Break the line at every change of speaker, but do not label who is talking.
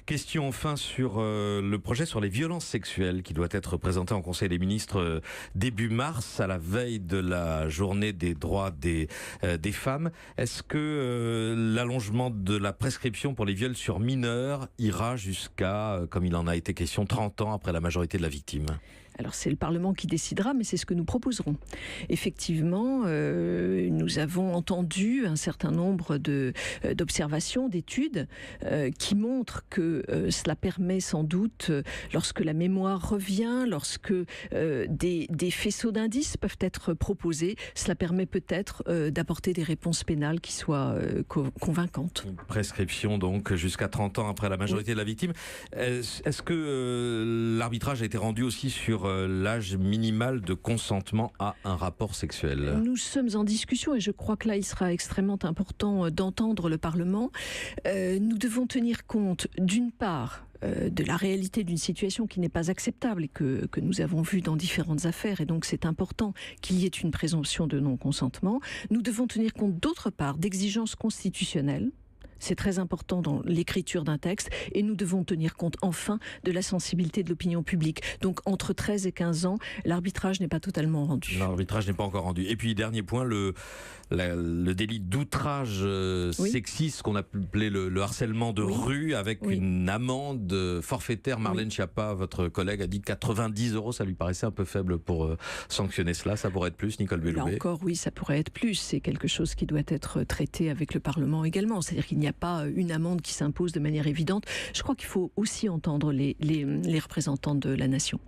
Question enfin sur le projet sur les violences sexuelles qui doit être présenté en Conseil des ministres début mars, à la veille de la journée des droits des femmes. Est-ce que l'allongement de la prescription pour les viols sur mineurs ira jusqu'à, comme il en a été question, 30 ans après la majorité de la victime ?
Alors c'est le Parlement qui décidera, mais c'est ce que nous proposerons. Effectivement, nous avons entendu un certain nombre d'observations, d'études qui montrent que cela permet sans doute, lorsque la mémoire revient, lorsque des faisceaux d'indices peuvent être proposés, cela permet peut-être d'apporter des réponses pénales qui soient convaincantes.
Une prescription donc jusqu'à 30 ans après la majorité de la victime. Est-ce que l'arbitrage a été rendu aussi sur l'âge minimal de consentement à un rapport sexuel ?
Nous sommes en discussion et je crois que là il sera extrêmement important d'entendre le Parlement. Nous devons tenir compte d'une part de la réalité d'une situation qui n'est pas acceptable et que nous avons vu dans différentes affaires, et donc c'est important qu'il y ait une présomption de non-consentement. Nous devons tenir compte d'autre part d'exigences constitutionnelles. C'est très important dans l'écriture d'un texte, et nous devons tenir compte enfin de la sensibilité de l'opinion publique. Donc entre 13 et 15 ans, l'arbitrage n'est pas totalement rendu.
L'arbitrage n'est pas encore rendu. Et puis dernier point, le délit d'outrage sexiste, qu'on appelait le harcèlement de rue, avec une amende forfaitaire. Marlène Schiappa, votre collègue, a dit 90 €, ça lui paraissait un peu faible pour sanctionner cela. Ça pourrait être plus, Nicole Belloubet?
Là encore, oui, ça pourrait être plus. C'est quelque chose qui doit être traité avec le Parlement également. C'est-à-dire qu'il n'y a pas une amende qui s'impose de manière évidente. Je crois qu'il faut aussi entendre les représentants de la nation.